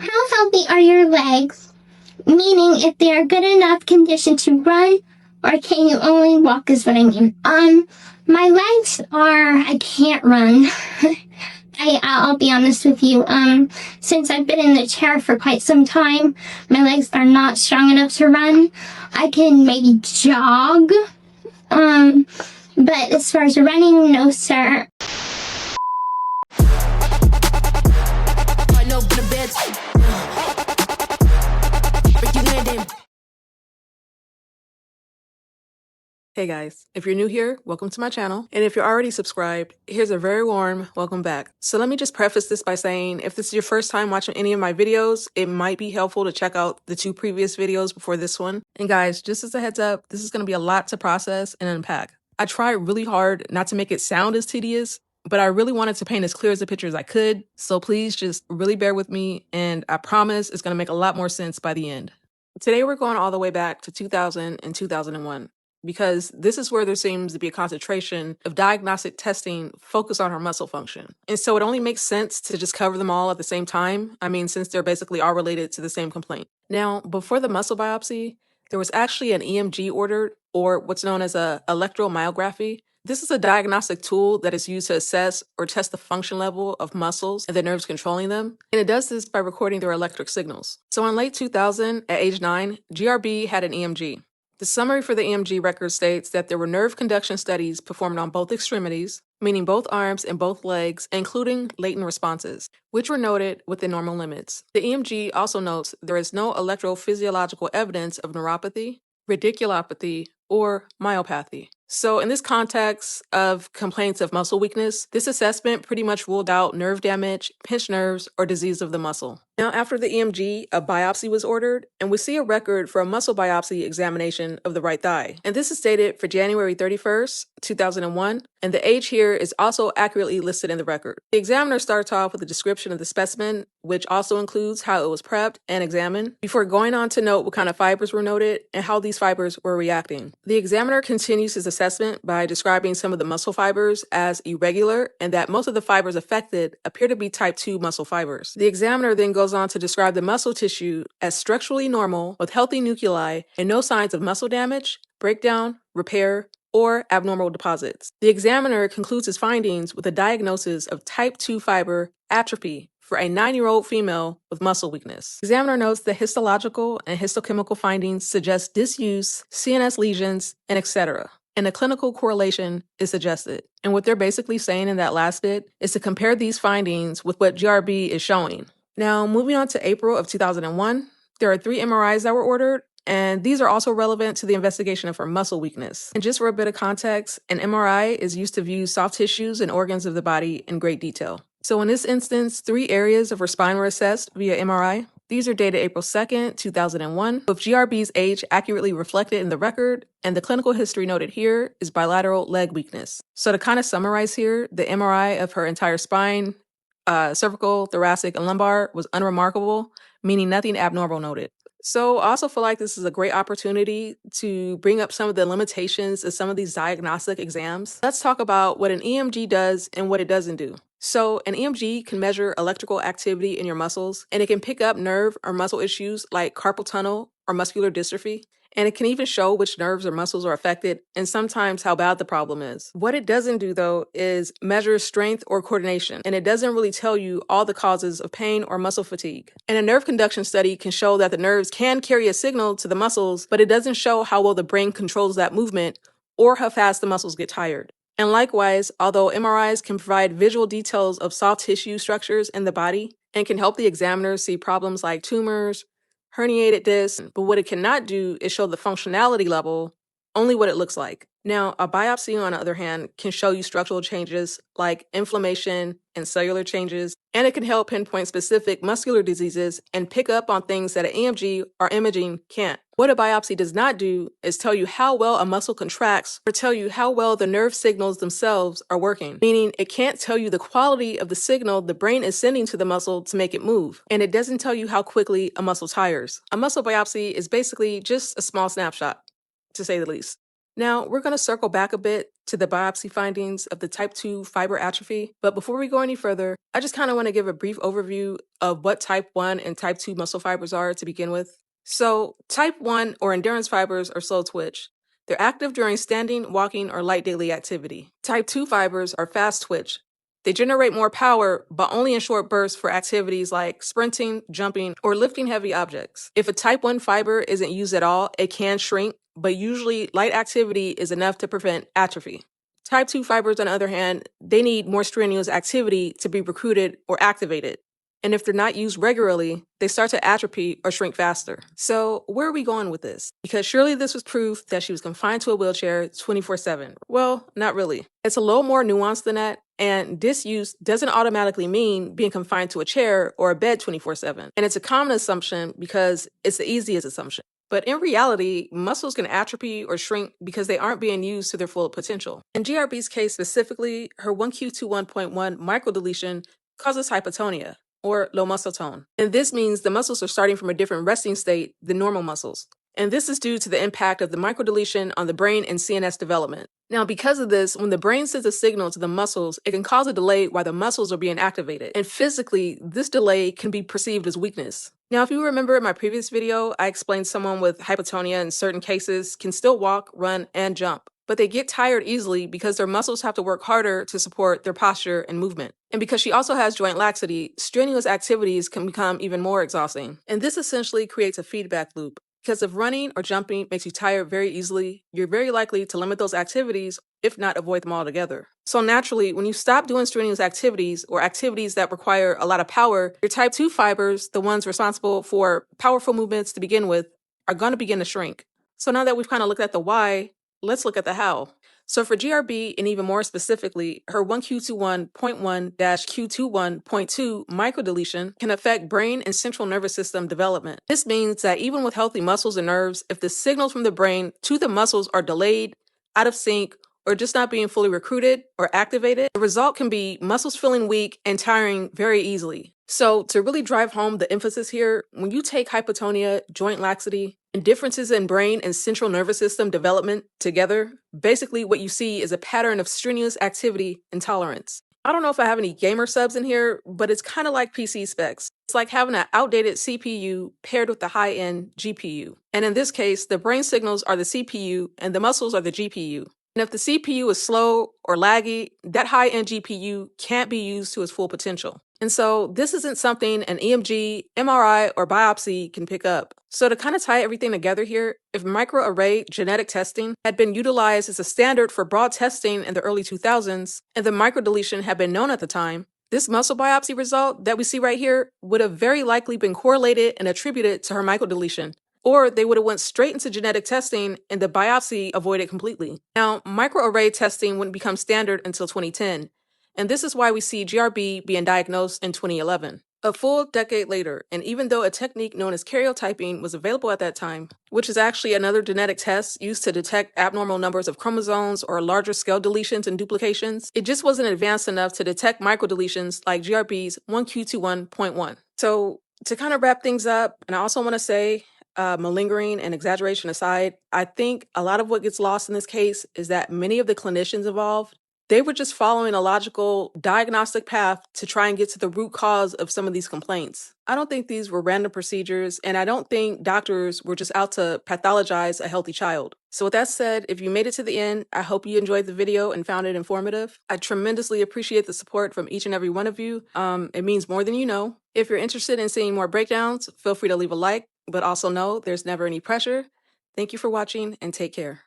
How healthy are your legs? Meaning if they are good enough condition to run, or can you only walk is what I mean. My legs I can't run. I'll be honest with you. Since I've been in the chair for quite some time, my legs are not strong enough to run. I can maybe jog. But as far as running, no, sir. Hey guys, if you're new here, welcome to my channel. And if you're already subscribed, here's a very warm welcome back. So let me just preface this by saying, if this is your first time watching any of my videos, it might be helpful to check out the 2 previous videos before this one. And guys, just as a heads up, this is going to be a lot to process and unpack. I tried really hard not to make it sound as tedious, but I really wanted to paint as clear as a picture as I could. So please just really bear with me, and I promise it's going to make a lot more sense by the end. Today we're going all the way back to 2000 and 2001. Because this is where there seems to be a concentration of diagnostic testing focused on her muscle function. And so it only makes sense to just cover them all at the same time. I mean, since they're basically all related to the same complaint. Now, before the muscle biopsy, there was actually an EMG ordered, or what's known as a electromyography. This is a diagnostic tool that is used to assess or test the function level of muscles and the nerves controlling them. And it does this by recording their electric signals. So in late 2000, at age 9, GRB had an EMG. The summary for the EMG record states that there were nerve conduction studies performed on both extremities, meaning both arms and both legs, including latent responses, which were noted within normal limits. The EMG also notes there is no electrophysiological evidence of neuropathy, radiculopathy, or myopathy. So in this context of complaints of muscle weakness, this assessment pretty much ruled out nerve damage, pinched nerves, or disease of the muscle. Now, after the EMG, a biopsy was ordered, and we see a record for a muscle biopsy examination of the right thigh. And this is dated for January 31st, 2001, and the age here is also accurately listed in the record. The examiner starts off with a description of the specimen, which also includes how it was prepped and examined, before going on to note what kind of fibers were noted and how these fibers were reacting. The examiner continues his assessment by describing some of the muscle fibers as irregular and that most of the fibers affected appear to be type 2 muscle fibers. The examiner then goes on to describe the muscle tissue as structurally normal with healthy nuclei and no signs of muscle damage, breakdown, repair, or abnormal deposits. The examiner concludes his findings with a diagnosis of type 2 fiber atrophy for a 9-year-old female with muscle weakness. The examiner notes that histological and histochemical findings suggest disuse, CNS lesions, and etc. And a clinical correlation is suggested. And what they're basically saying in that last bit is to compare these findings with what GRB is showing. Now, moving on to April of 2001, there are 3 MRIs that were ordered, and these are also relevant to the investigation of her muscle weakness. And just for a bit of context, an MRI is used to view soft tissues and organs of the body in great detail. So in this instance, 3 areas of her spine were assessed via MRI. These are dated April 2nd, 2001, with GRB's age accurately reflected in the record, and the clinical history noted here is bilateral leg weakness. So to kind of summarize here, the MRI of her entire spine, cervical, thoracic, and lumbar was unremarkable, meaning nothing abnormal noted. So I also feel like this is a great opportunity to bring up some of the limitations of some of these diagnostic exams. Let's talk about what an EMG does and what it doesn't do. So an EMG can measure electrical activity in your muscles, and it can pick up nerve or muscle issues like carpal tunnel or muscular dystrophy. And it can even show which nerves or muscles are affected and sometimes how bad the problem is. What it doesn't do, though, is measure strength or coordination, and it doesn't really tell you all the causes of pain or muscle fatigue. And a nerve conduction study can show that the nerves can carry a signal to the muscles, but it doesn't show how well the brain controls that movement or how fast the muscles get tired. And likewise, although MRIs can provide visual details of soft tissue structures in the body and can help the examiner see problems like tumors, herniated discs, but what it cannot do is show the functionality level, only what it looks like. Now, a biopsy, on the other hand, can show you structural changes like inflammation and cellular changes, and it can help pinpoint specific muscular diseases and pick up on things that an EMG or imaging can't. What a biopsy does not do is tell you how well a muscle contracts or tell you how well the nerve signals themselves are working, meaning it can't tell you the quality of the signal the brain is sending to the muscle to make it move, and it doesn't tell you how quickly a muscle tires. A muscle biopsy is basically just a small snapshot, to say the least. Now, we're going to circle back a bit to the biopsy findings of the type 2 fiber atrophy, but before we go any further, I just kind of want to give a brief overview of what type 1 and type 2 muscle fibers are to begin with. So, type 1 or endurance fibers are slow twitch. They're active during standing, walking, or light daily activity. Type 2 fibers are fast twitch. They generate more power, but only in short bursts for activities like sprinting, jumping, or lifting heavy objects. If a type 1 fiber isn't used at all, it can shrink, but usually light activity is enough to prevent atrophy. Type 2 fibers, on the other hand, they need more strenuous activity to be recruited or activated. And if they're not used regularly, they start to atrophy or shrink faster. So where are we going with this? Because surely this was proof that she was confined to a wheelchair 24/7. Well, not really. It's a little more nuanced than that. And disuse doesn't automatically mean being confined to a chair or a bed 24/7. And it's a common assumption because it's the easiest assumption. But in reality, muscles can atrophy or shrink because they aren't being used to their full potential. In GRB's case specifically, her 1Q21.1 microdeletion causes hypotonia, or low muscle tone. And this means the muscles are starting from a different resting state than normal muscles. And this is due to the impact of the microdeletion on the brain and CNS development. Now, because of this, when the brain sends a signal to the muscles, it can cause a delay while the muscles are being activated. And physically, this delay can be perceived as weakness. Now, if you remember in my previous video, I explained someone with hypotonia in certain cases can still walk, run, and jump, but they get tired easily because their muscles have to work harder to support their posture and movement. And because she also has joint laxity, strenuous activities can become even more exhausting. And this essentially creates a feedback loop. Because if running or jumping makes you tired very easily, you're very likely to limit those activities, if not avoid them altogether. So naturally, when you stop doing strenuous activities or activities that require a lot of power, your type 2 fibers, the ones responsible for powerful movements to begin with, are going to begin to shrink. So now that we've kind of looked at the why, let's look at the how. So for GRB, and even more specifically, her 1Q21.1-Q21.2 microdeletion can affect brain and central nervous system development. This means that even with healthy muscles and nerves, if the signals from the brain to the muscles are delayed, out of sync, or just not being fully recruited or activated, the result can be muscles feeling weak and tiring very easily. So to really drive home the emphasis here, when you take hypotonia, joint laxity, and differences in brain and central nervous system development together, basically what you see is a pattern of strenuous activity and tolerance. I don't know if I have any gamer subs in here, but it's kind of like PC specs. It's like having an outdated CPU paired with the high-end GPU. And in this case, the brain signals are the CPU and the muscles are the GPU. And if the CPU is slow or laggy, that high-end GPU can't be used to its full potential. And so this isn't something an EMG, MRI, or biopsy can pick up. So to kind of tie everything together here, if microarray genetic testing had been utilized as a standard for broad testing in the early 2000s, and the microdeletion had been known at the time, this muscle biopsy result that we see right here would have very likely been correlated and attributed to her microdeletion. Or they would have went straight into genetic testing and the biopsy avoided completely. Now, microarray testing wouldn't become standard until 2010. And this is why we see GRB being diagnosed in 2011. A full decade later, and even though a technique known as karyotyping was available at that time, which is actually another genetic test used to detect abnormal numbers of chromosomes or larger scale deletions and duplications, it just wasn't advanced enough to detect microdeletions like GRB's 1Q21.1. So to kind of wrap things up, and I also want to say, malingering and exaggeration aside, I think a lot of what gets lost in this case is that many of the clinicians involved, they were just following a logical diagnostic path to try and get to the root cause of some of these complaints. I don't think these were random procedures, and I don't think doctors were just out to pathologize a healthy child. So with that said, if you made it to the end, I hope you enjoyed the video and found it informative. I tremendously appreciate the support from each and every one of you. It means more than you know. If you're interested in seeing more breakdowns, feel free to leave a like, but also know there's never any pressure. Thank you for watching and take care.